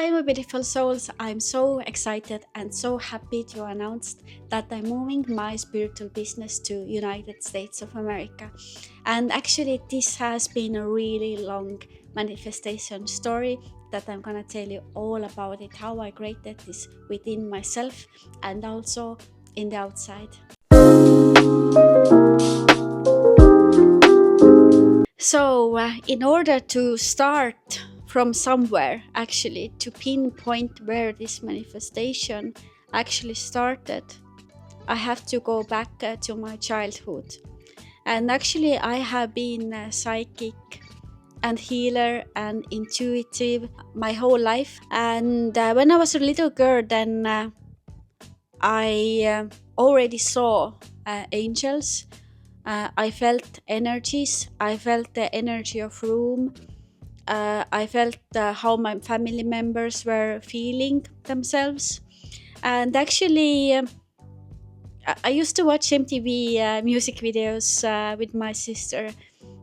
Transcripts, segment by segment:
Hi, my beautiful souls. I'm so excited and so happy to announce that I'm moving my spiritual business to United States of America. And actually, this has been a really long manifestation story that I'm gonna tell you all about it, how I created this within myself and also in the outside. So, in order to start from somewhere, actually, to pinpoint where this manifestation actually started, I have to go back to my childhood. And actually, I have been psychic and healer and intuitive my whole life. And when I was a little girl, then I already saw angels. I felt energies. I felt the energy of room. I felt how my family members were feeling themselves. And actually, I used to watch MTV music videos with my sister.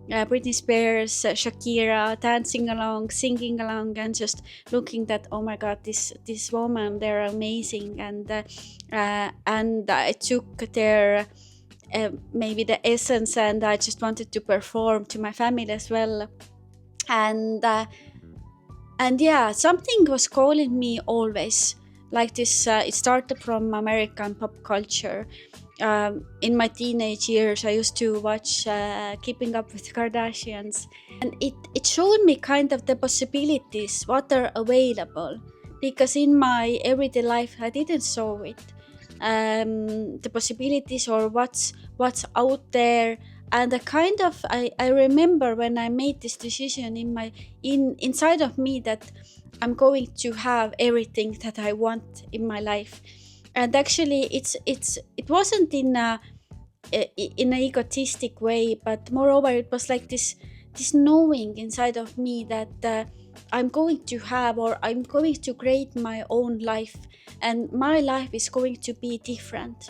Britney Spears, Shakira, dancing along, singing along, and just looking that, oh my God, this woman, they're amazing, and I took their maybe the essence, and I just wanted to perform to my family as well, and yeah, something was calling me always like this. It started from American pop culture. In my teenage years, I used to watch Keeping Up with the Kardashians, and it showed me kind of the possibilities, what are available, because in my everyday life, I didn't saw it. The possibilities or what's out there. And I remember when I made this decision inside of me that I'm going to have everything that I want in my life. And actually it wasn't in an egotistic way, but moreover it was like this knowing inside of me that I'm going to have, or I'm going to create my own life, and my life is going to be different.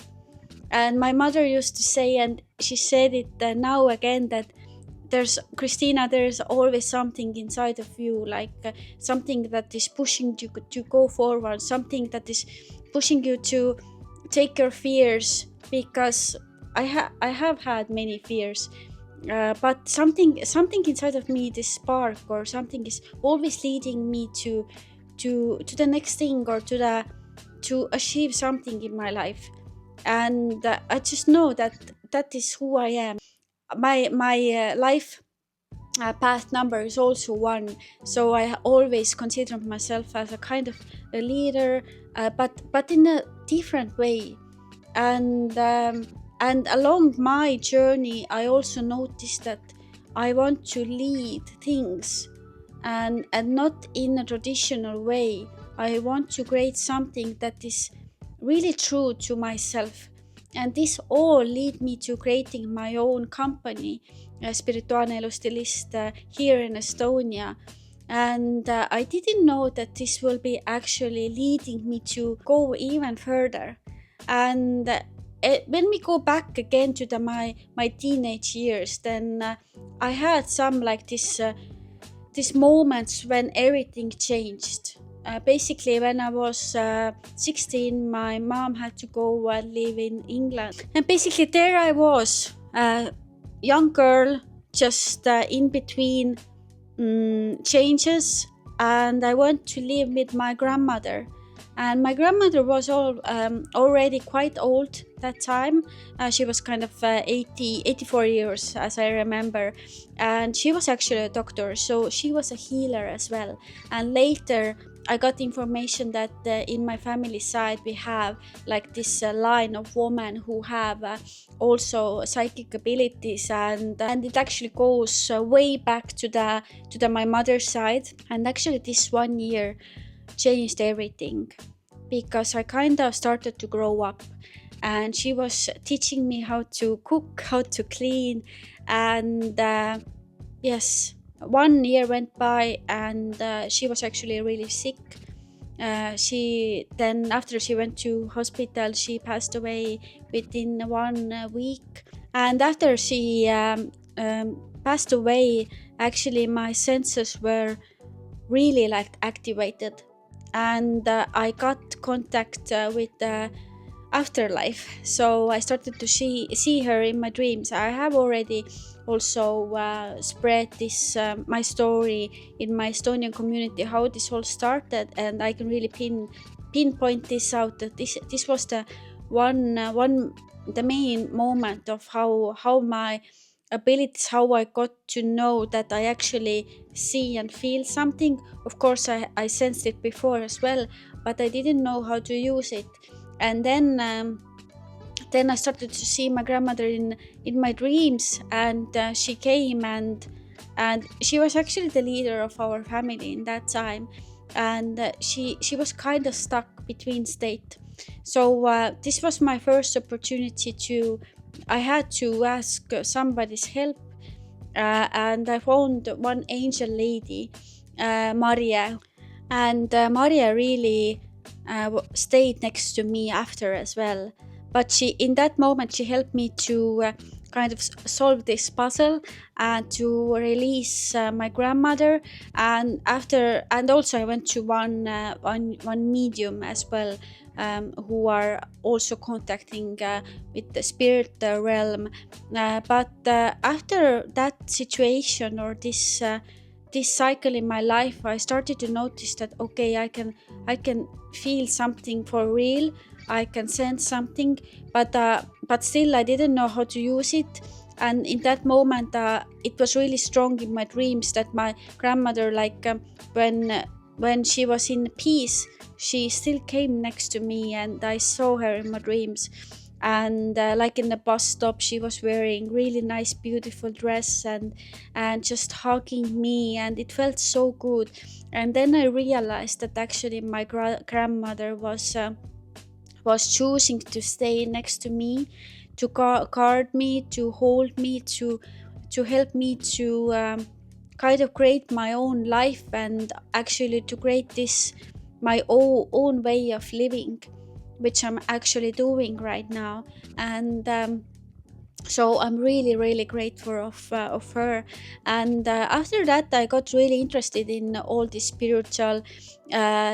And my mother used to say, and she said it now again, that there's always something inside of you, like something that is pushing you to go forward, something that is pushing you to take your fears, because I have had many fears, but something inside of me, this spark or something, is always leading me to the next thing, or to achieve something in my life. And I just know that is who I am. My life path number is also one, so I always consider myself as a kind of a leader, but in a different way. And along my journey, I also noticed that I want to lead things, and not in a traditional way. I want to create something that is really true to myself. And this all lead me to creating my own company, Spirituaalne Elustilist, here in Estonia. And I didn't know that this will be actually leading me to go even further. And when we go back again to my teenage years, then I had some like these moments when everything changed. Basically, when I was 16, my mom had to go live in England. And basically, there I was, a young girl, just in between changes. And I went to live with my grandmother. And my grandmother was already quite old that time. She was kind of 84 years, as I remember. And she was actually a doctor, so she was a healer as well. And later, I got information that in my family side, we have like this line of women who have also psychic abilities, and it actually goes way back to my mother's side. And actually, this 1 year changed everything, because I kind of started to grow up, and she was teaching me how to cook, how to clean. And yes, 1 year went by, and she was actually really sick. After she went to hospital, she passed away within 1 week. And after she passed away, actually my senses were really like activated. and I got contact with the afterlife. So I started to see her in my dreams. I have already also spread this my story in my Estonian community, how this all started, and I can really pinpoint this out, that this was the one the main moment of how my abilities, how I got to know that I actually see and feel something. Of course, I sensed it before as well, but I didn't know how to use it. And then I started to see my grandmother in my dreams, and she came, and she was actually the leader of our family in that time, and she was kind of stuck between state. So this was my first opportunity to I had to ask somebody's help, and I found one angel lady, Maria, and Maria really stayed next to me after as well. But she, in that moment, she helped me to kind of solve this puzzle and to release my grandmother. And after, and also I went to one medium as well, who are also contacting with the spirit realm. But after that situation, or this cycle in my life, I started to notice that okay, I can feel something for real. I can sense something, but still I didn't know how to use it. And in that moment, it was really strong in my dreams that my grandmother, like when she was in peace, she still came next to me, and I saw her in my dreams. And like in the bus stop, she was wearing really nice, beautiful dress, and just hugging me, and it felt so good. And then I realized that actually my grandmother was choosing to stay next to me, to guard me, to hold me, to help me to kind of create my own life, and actually to create this my own way of living, which I'm actually doing right now. And so I'm really really grateful of her. And after that, I got really interested in all the spiritual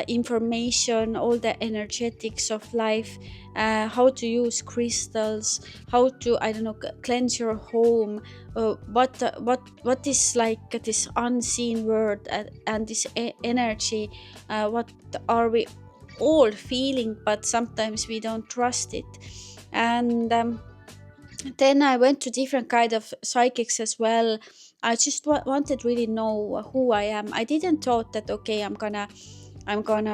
information, all the energetics of life, how to use crystals, how to, I don't know, cleanse your home, what is like this unseen world, and this energy, what are we all feeling, but sometimes we don't trust it. And then I went to different kind of psychics as well. I just wanted really know who I am. I didn't thought that okay, I'm gonna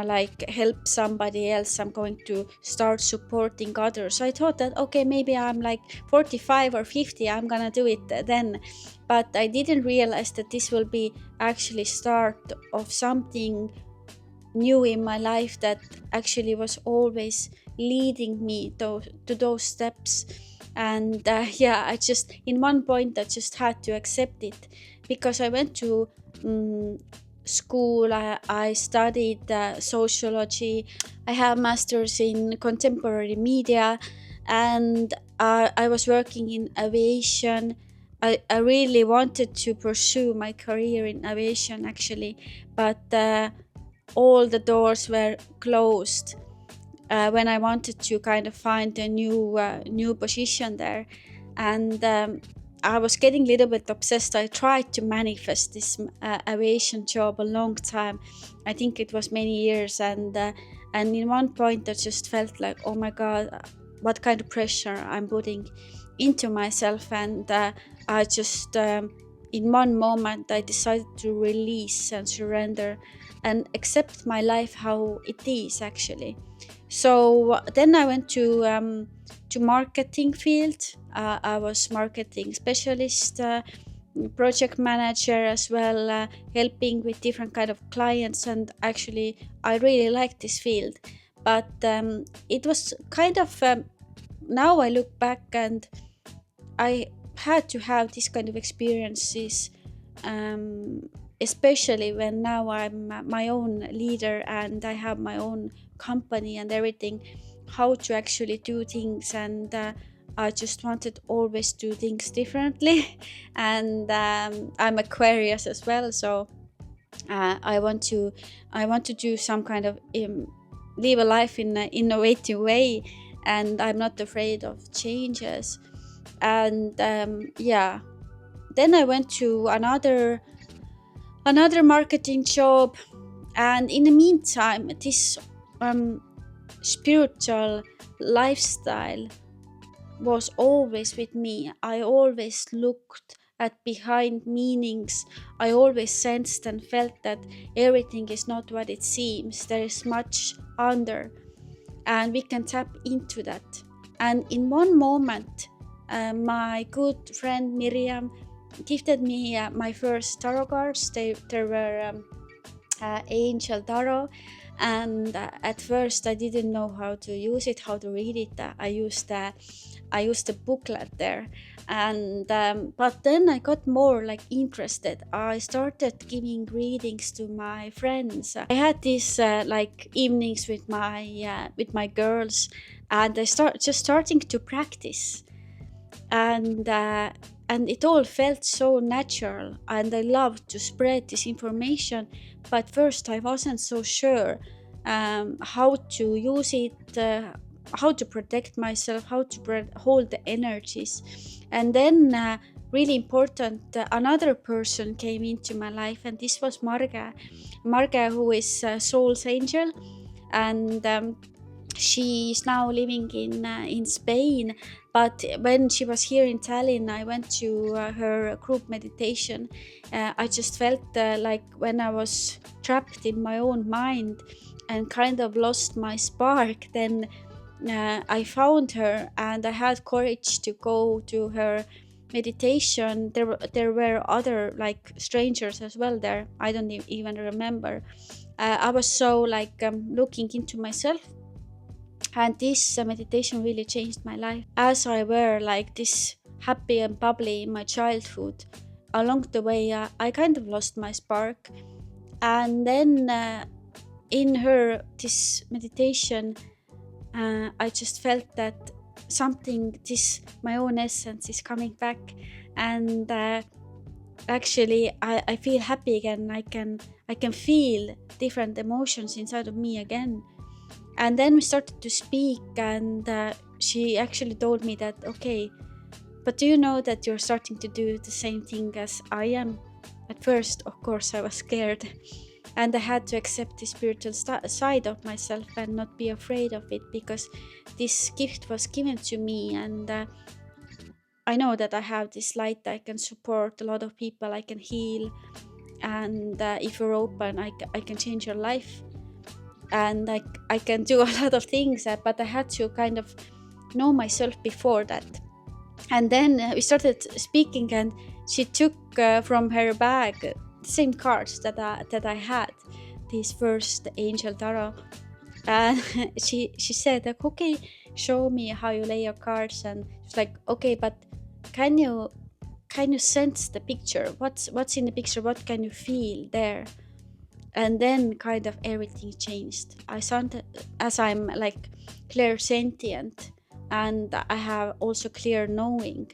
like help somebody else, I'm going to start supporting others. I thought that okay, maybe I'm like 45 or 50, I'm gonna do it then. But I didn't realize that this will be actually start of something new in my life, that actually was always leading me to those steps. And yeah, I just, in one point, I just had to accept it, because I went to um, school. I studied sociology. I have masters in contemporary media, and I was working in aviation. I really wanted to pursue my career in aviation actually, but all the doors were closed when I wanted to kind of find a new position there. And I was getting a little bit obsessed. I tried to manifest this aviation job a long time. I think it was many years, and in one point I just felt like, oh my god, what kind of pressure I'm putting into myself. And I just in one moment I decided to release and surrender and accept my life how it is actually. So then I went to marketing field. I was marketing specialist, project manager as well, helping with different kind of clients. And actually, I really liked this field. But it was kind of now I look back, and I had to have this kind of experiences, um, especially when now I'm my own leader and I have my own company and everything, how to actually do things. And I just wanted always do things differently. And I'm Aquarius as well, so I want to do some kind of live a life in an innovative way, and I'm not afraid of changes. And yeah, then I went to another marketing job, and in the meantime, this um, spiritual lifestyle was always with me. I always looked at behind meanings. I always sensed and felt that everything is not what it seems. There is much under, and we can tap into that. And in one moment, my good friend Miriam gifted me my first tarot cards. They were angel tarot, and at first I didn't know how to use it, how to read it. I used the booklet there, and but then I got more like interested. I started giving readings to my friends. I had these like evenings with my girls, and I starting to practice, and it all felt so natural, and I loved to spread this information. But first I wasn't so sure how to use it, how to protect myself, how to hold the energies. And then really important, another person came into my life, and this was Marga, who is Soul's angel. And she is now living in Spain. But when she was here in Tallinn, I went to her group meditation. I just felt like when I was trapped in my own mind and kind of lost my spark, then I found her, and I had courage to go to her meditation. There were other like strangers as well there. I don't even remember. I was so like looking into myself, and this meditation really changed my life. As I were like this happy and bubbly in my childhood, along the way I kind of lost my spark. And then in her this meditation, I just felt that something, this my own essence is coming back. And actually I feel happy again. I can feel different emotions inside of me again. And then we started to speak, and she actually told me that, okay, but do you know that you're starting to do the same thing as I am? At first, of course, I was scared, and I had to accept the spiritual side of myself and not be afraid of it, because this gift was given to me. And I know that I have this light. I can support a lot of people, I can heal, and if you're open, I can change your life. And I can do a lot of things, but I had to kind of know myself before that. And then we started speaking, and she took from her bag the same cards that I had, this first angel tarot. And she said like, okay, show me how you lay your cards. And she's like, okay, but can you sense the picture? What's in the picture? What can you feel there? And then kind of everything changed. I sounded, as I'm like clairsentient, and I have also clear knowing.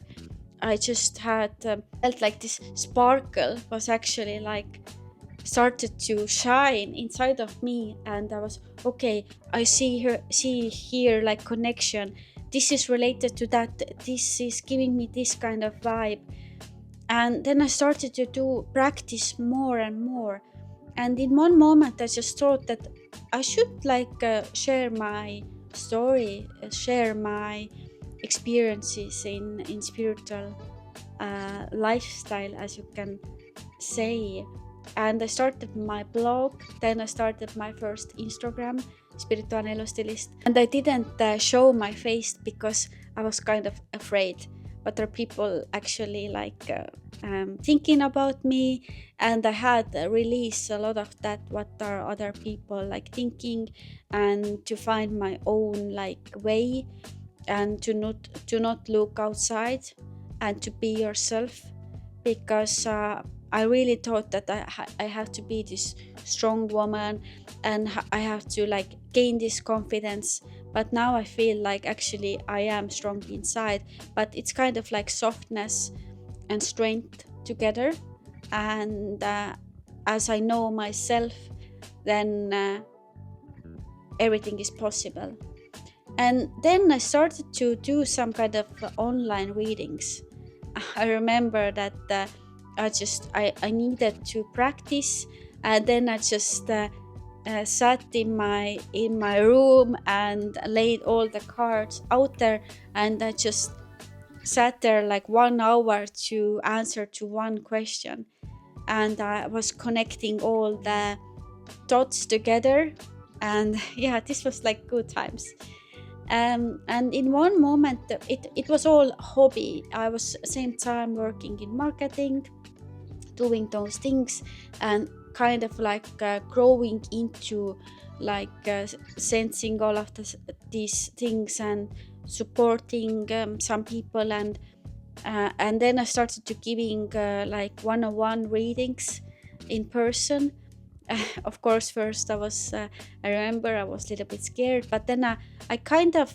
I just had felt like this sparkle was actually like started to shine inside of me, and I was okay. I see here like connection. This is related to that. This is giving me this kind of vibe. And then I started to do practice more and more. And in one moment, I just thought that I should like share my story, share my experiences in spiritual lifestyle, as you can say. And I started my blog. Then I started my first Instagram, Spirituaalne Elustilist. And I didn't show my face because I was kind of afraid. But there are people actually like thinking about me, and I had released a lot of that, what are other people like thinking, and to find my own like way, and to not look outside, and to be yourself. Because I really thought that I have to be this strong woman, and I have to like gain this confidence. But now I feel like actually I am strong inside, but it's kind of like softness and strength together. And as I know myself, then everything is possible. And then I started to do some kind of online readings. I remember that I needed to practice, and then I just sat in my room and laid all the cards out there, and I just sat there like 1 hour to answer to one question, and I was connecting all the dots together, and yeah, this was like good times. And in one moment, it was all hobby. I was same time working in marketing, doing those things, and kind of like growing into like sensing all of these things and supporting some people, and then I started to giving like one-on-one readings in person. Of course, first I remember I was a little bit scared, but then I kind of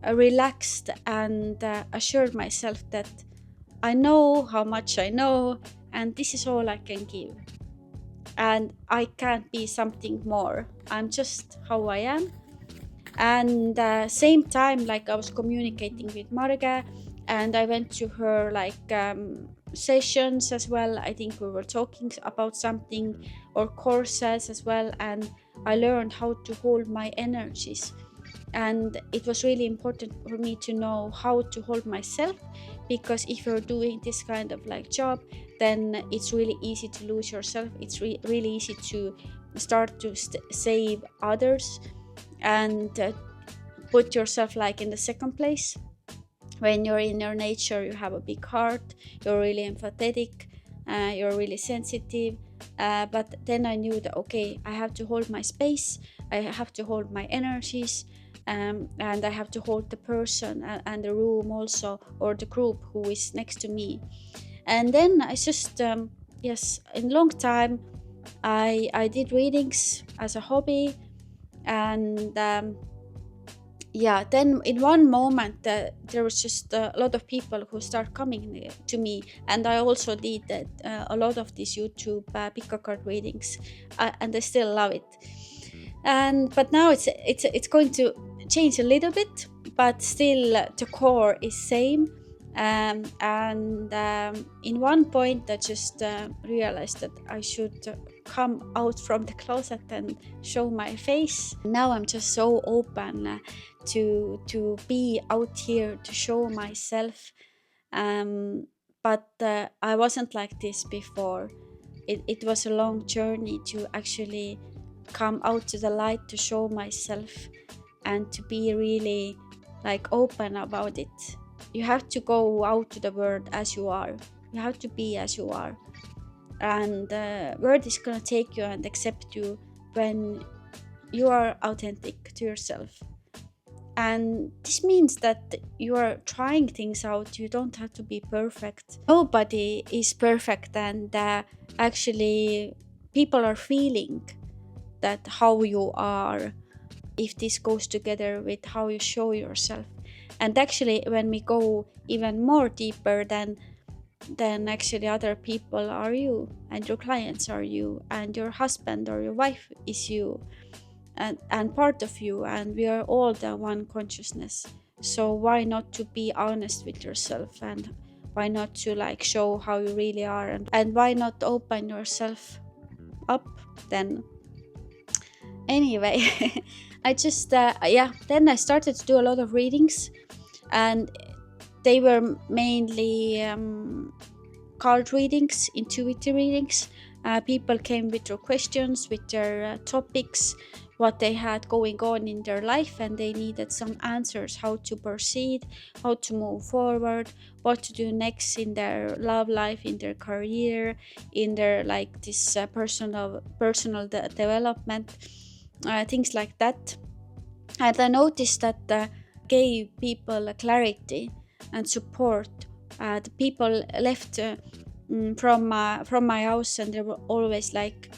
relaxed and assured myself that I know how much I know, and this is all I can give. And I can't be something more. I'm just how I am. And same time, like I was communicating with Marga, and I went to her like sessions as well. I think we were talking about something, or courses as well, and I learned how to hold my energies. And it was really important for me to know how to hold myself, because if you're doing this kind of like job, then it's really easy to lose yourself. It's really easy to start to save others, and put yourself like in the second place. When you're in your nature, you have a big heart, you're really empathetic, you're really sensitive, but then I knew that okay, I have to hold my space, I have to hold my energies, and I have to hold the person and the room also, or the group who is next to me. And then I just yes, in long time I did readings as a hobby. And yeah, then in one moment there was just a lot of people who start coming to me, and I also did a lot of these YouTube pick card readings, and I still love it. And but now it's going to change a little bit, but still the core is same. And in one point I just realized that I should come out from the closet and show my face. Now I'm just so open to be out here, to show myself. But I wasn't like this before. It was a long journey to actually come out to the light, to show myself, and to be really like open about it. You have to go out to the world as you are. You have to be as you are, and the world is gonna take you and accept you when you are authentic to yourself. And this means that you are trying things out. You don't have to be perfect. Nobody is perfect, and actually people are feeling that how you are, if this goes together with how you show yourself. And actually when we go even more deeper, then actually other people are you, and your clients are you, and your husband or your wife is you, and part of you, and we are all the one consciousness. So why not to be honest with yourself, and why not to like show how you really are, and why not open yourself up then. Anyway, I just then I started to do a lot of readings, and they were mainly card readings, intuitive readings. People came with their questions, with their topics, what they had going on in their life, and they needed some answers, how to proceed, how to move forward, what to do next in their love life, in their career, in their like this personal development, things like that. And I noticed that gave people clarity and support. The people left from my house, and they were always like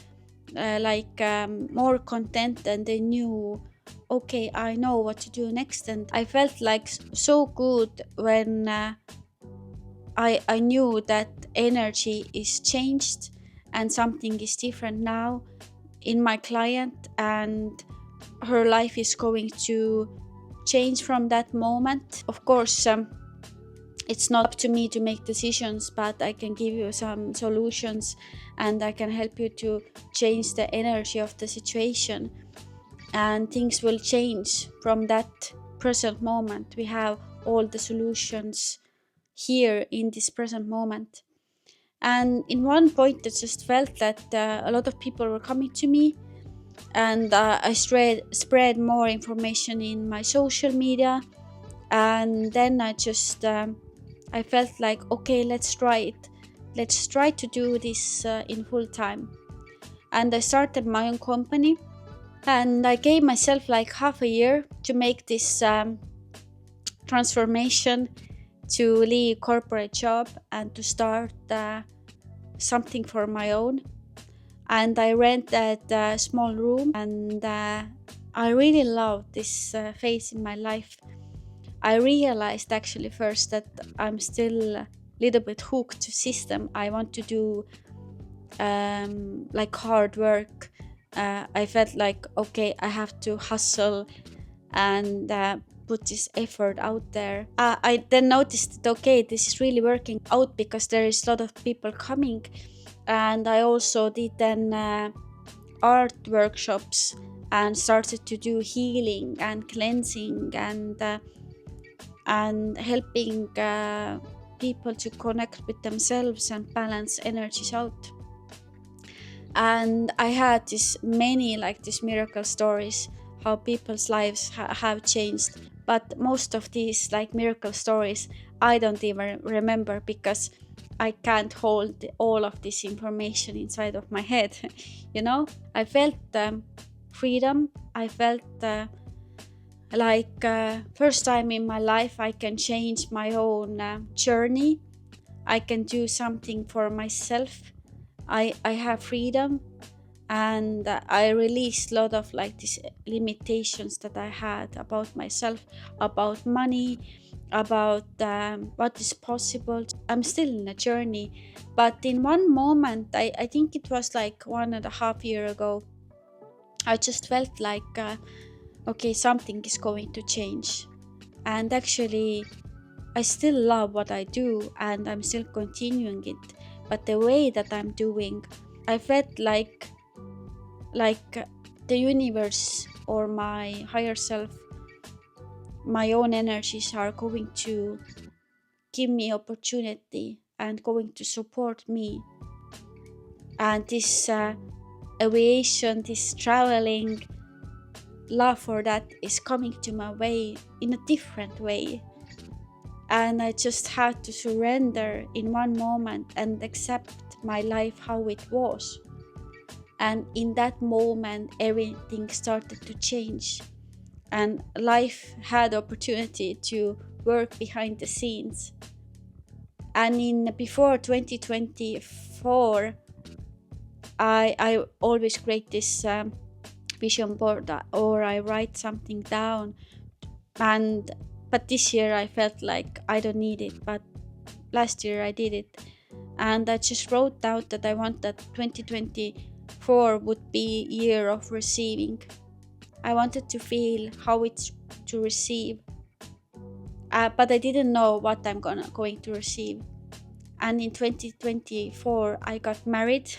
more content, and they knew, okay, I know what to do next. And I felt like so good when I knew that energy is changed, and something is different now in my client, and her life is going to change from that moment. Of course, it's not up to me to make decisions, but I can give you some solutions and I can help you to change the energy of the situation, and things will change from that present moment. We have all the solutions here in this present moment. And in one point, I just felt that a lot of people were coming to me, and I spread more information in my social media. And then I felt like, okay, let's try it. Let's try to do this in full time. And I started my own company, and I gave myself like half a year to make this transformation, to leave corporate job and to start something for my own. And I rented a small room, and I really love this phase in my life. I realized actually first that I'm still a little bit hooked to system. I want to do like hard work. I felt like, okay, I have to hustle and put this effort out there. I then noticed that, okay, this is really working out because there is a lot of people coming. And I also did then art workshops and started to do healing and cleansing and helping people to connect with themselves and balance energies out. And I had many miracle stories, how people's lives have changed. But most of these miracle stories I don't even remember, because I can't hold all of this information inside of my head. I felt freedom. I felt first time in my life I can change my own journey. I can do something for myself. I have freedom, and I released a lot of these limitations that I had about myself, about money, about what is possible. I'm still in a journey, but in one moment, I think it was 1.5 years ago, I just felt like okay, something is going to change. And actually I still love what I do and I'm still continuing it, but the way that I'm doing, I felt like the universe or my higher self, my own energies are going to give me opportunity and going to support me. And this aviation, this traveling, love for that is coming to my way in a different way. And I just had to surrender in one moment and accept my life how it was. And in that moment, everything started to change. And life had opportunity to work behind the scenes. And before 2024, I always create this vision board, or I write something down. But this year I felt like I don't need it. But last year I did it. And I just wrote out that I want that 2024 would be a year of receiving. I wanted to feel how it's to receive. But I didn't know what I'm going to receive. And in 2024, I got married.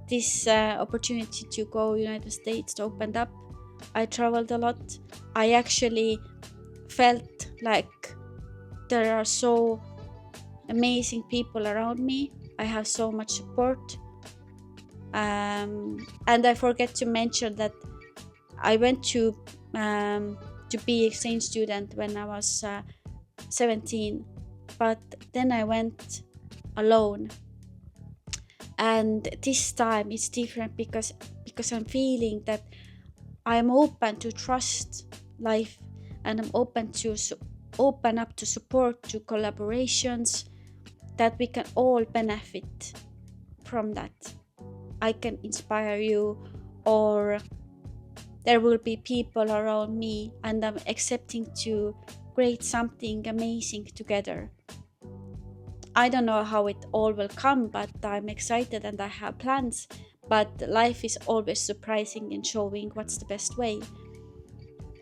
This opportunity to go United States opened up. I traveled a lot. I actually felt like there are so amazing people around me. I have so much support. And I forget to mention that I went to be exchange student when I was 17, but then I went alone. And this time it's different because I'm feeling that I'm open to trust life, and I'm open up to support, to collaborations, that we can all benefit from that. I can inspire you, or there will be people around me, and I'm accepting to create something amazing together. I don't know how it all will come, but I'm excited and I have plans. But life is always surprising and showing what's the best way.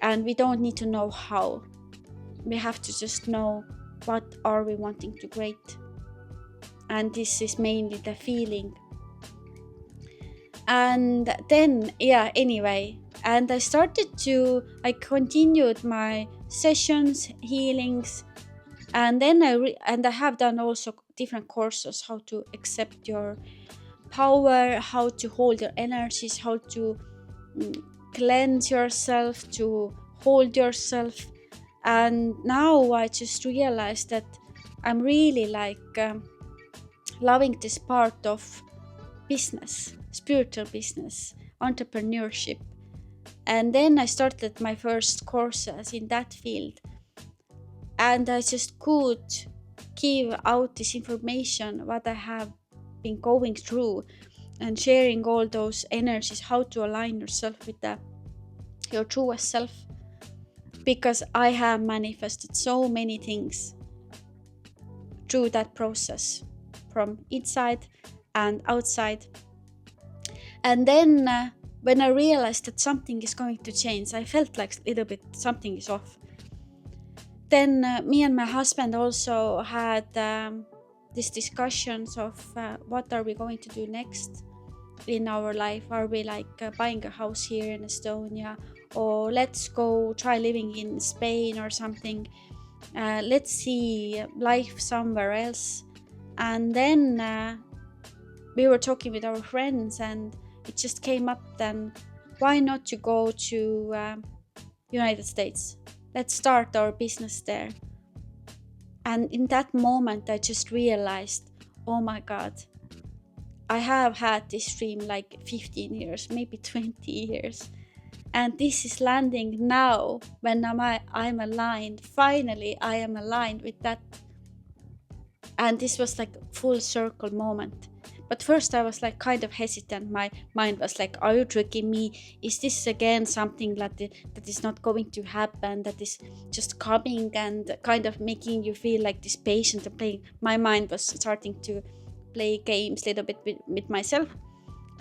And we don't need to know how. We have to just know what are we wanting to create. And this is mainly the feeling. And then, yeah, anyway, and I continued my sessions, healings, and then I have done also different courses, how to accept your power, how to hold your energies, how to cleanse yourself, to hold yourself. And now I just realized that I'm really loving this part of business, spiritual business, entrepreneurship. And then I started my first courses in that field, and I just could give out this information, what I have been going through, and sharing all those energies, how to align yourself with your truest self. Because I have manifested so many things through that process, from inside and outside. And then when I realized that something is going to change, I felt like a little bit something is off. Then me and my husband also had these discussions of what are we going to do next in our life. Are we buying a house here in Estonia, or let's go try living in Spain or something? Let's see life somewhere else. And then we were talking with our friends, and it just came up then, why not to go to United States? Let's start our business there. And in that moment, I just realized, oh my God, I have had this dream 15 years, maybe 20 years. And this is landing now when I'm aligned. Finally, I am aligned with that. And this was full circle moment. But first I was kind of hesitant. My mind was are you tricking me? Is this again something that is not going to happen, that is just coming and kind of making you feel this patient and playing? My mind was starting to play games a little bit with myself.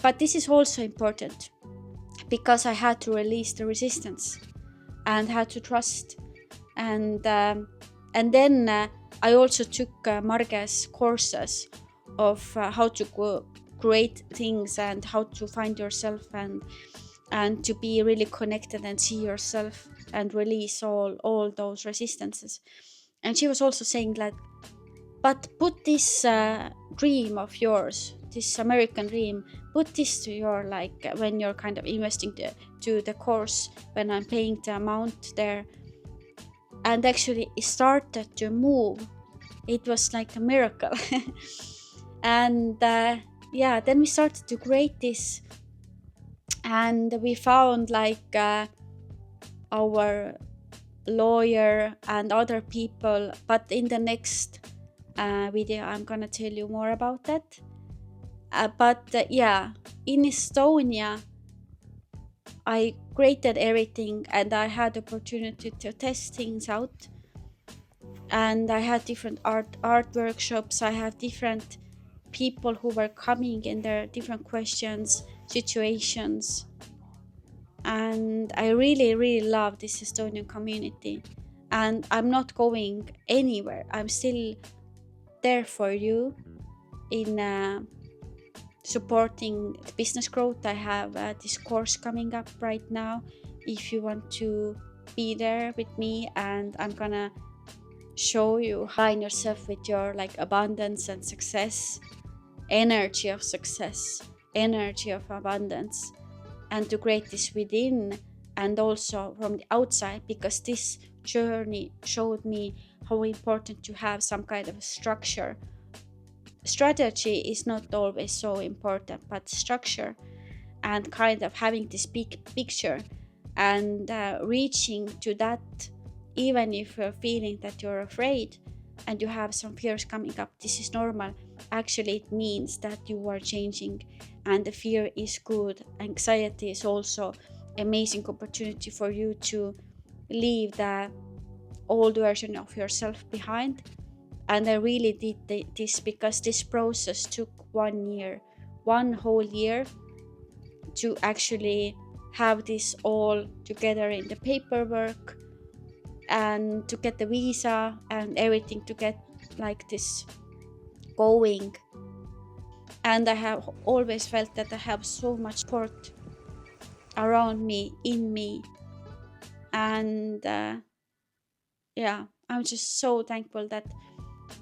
But this is also important, because I had to release the resistance and had to trust. And then I also took Marge's courses of how to create things and how to find yourself and to be really connected and see yourself and release all those resistances. And she was also saying but put this dream of yours, this American dream, put this to your when you're kind of investing to the course, when I'm paying the amount there. And actually it started to move. It was like a miracle. And then we started to create this, and we found our lawyer and other people. But in the next video I'm gonna tell you more about that. In Estonia I created everything, and I had opportunity to test things out. And I had different art workshops. I have different people who were coming in their different questions, situations. And I really, really love this Estonian community. And I'm not going anywhere. I'm still there for you in supporting the business growth. I have this course coming up right now. If you want to be there with me, and I'm gonna show you how in yourself with your abundance and success, energy of success, energy of abundance, and to create this within and also from the outside. Because this journey showed me how important to have some kind of structure. Strategy is not always so important, but structure and kind of having this big picture and reaching to that. Even if you're feeling that you're afraid and you have some fears coming up, this is normal. Actually, it means that you are changing, and the fear is good. Anxiety is also amazing opportunity for you to leave the old version of yourself behind And I really did this because this process took 1 year, 1 whole year, to actually have this all together in the paperwork and to get the visa and everything to get like this going. And I have always felt that I have so much support around me, in me. And yeah, I'm just so thankful that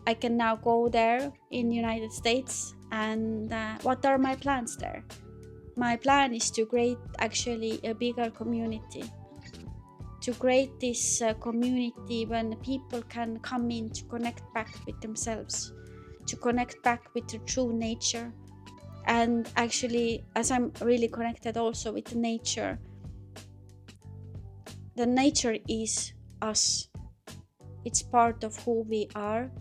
I can now go there in United States. And what are my plans there? My plan is to create actually a bigger community, to create this community when people can come in to connect back with themselves, to connect back with the true nature. And actually, as I'm really connected also with the nature is us. It's part of who we are,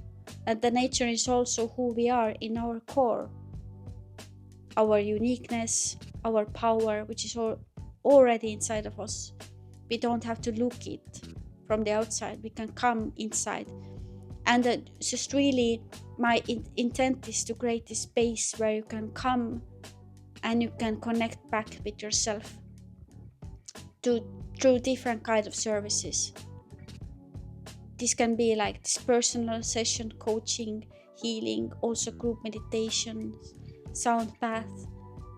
and the nature is also who we are in our core, our uniqueness, our power, which is already inside of us. We don't have to look it from the outside, we can come inside. And just really my intent is to create this space where you can come and you can connect back with yourself through different kinds of services. This can be like this personal session, coaching, healing, also group meditations, sound bath,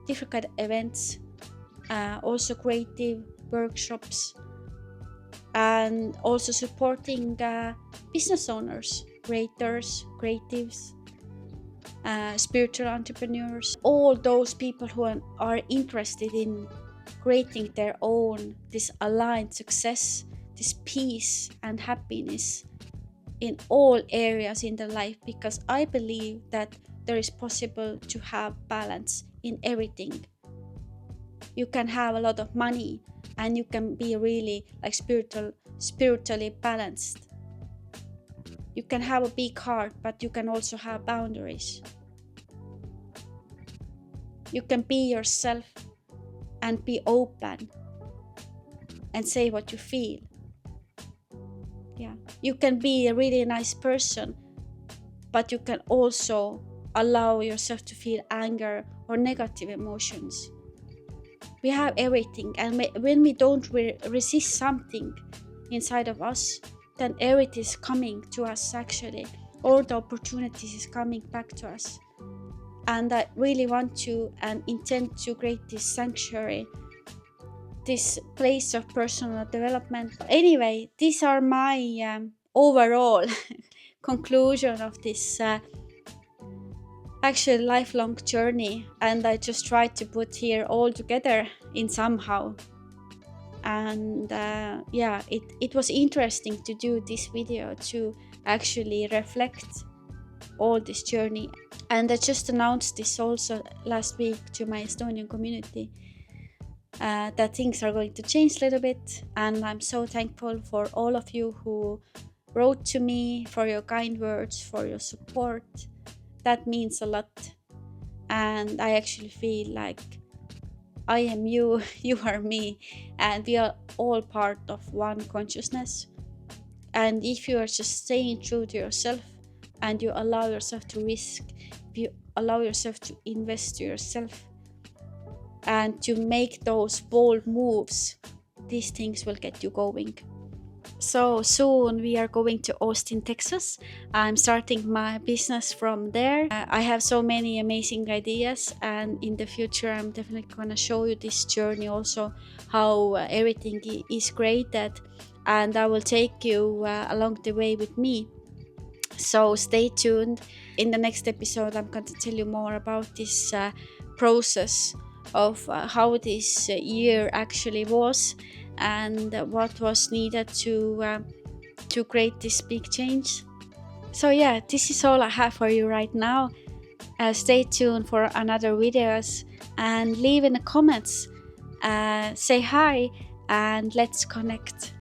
different kind of events, also creative workshops, and also supporting business owners, creators, creatives, spiritual entrepreneurs, all those people who are interested in creating their own, this aligned success, this peace and happiness in all areas in their life, because I believe that there is possible to have balance in everything. You can have a lot of money and you can be really like spiritually balanced. You can have a big heart, but you can also have boundaries. You can be yourself and be open and say what you feel. Yeah, you can be a really nice person, but you can also allow yourself to feel anger or negative emotions. We have everything, and when we don't resist something inside of us, then everything is coming to us actually. All the opportunities is coming back to us. And I really want to and intend to create this sanctuary, this place of personal development. Anyway, these are my overall conclusion of this actually lifelong journey, and I just tried to put here all together in somehow. And yeah, it was interesting to do this video to actually reflect all this journey. And I just announced this also last week to my Estonian community, that things are going to change a little bit. And I'm so thankful for all of you who wrote to me, for your kind words, for your support. That means a lot. And I actually feel like I am you, you are me, and we are all part of one consciousness. And if you are just staying true to yourself and you allow yourself to risk, if you allow yourself to invest to yourself and to make those bold moves, these things will get you going. So soon we are going to Austin, Texas. I'm starting my business from there. I have so many amazing ideas, and in the future I'm definitely going to show you this journey also, how everything is created, and I will take you along the way with me. So stay tuned. In the next episode I'm going to tell you more about this process of how this year actually was, and what was needed to create this big change. So yeah, this is all I have for you right now. Stay tuned for another videos, and leave in the comments, say hi, and let's connect.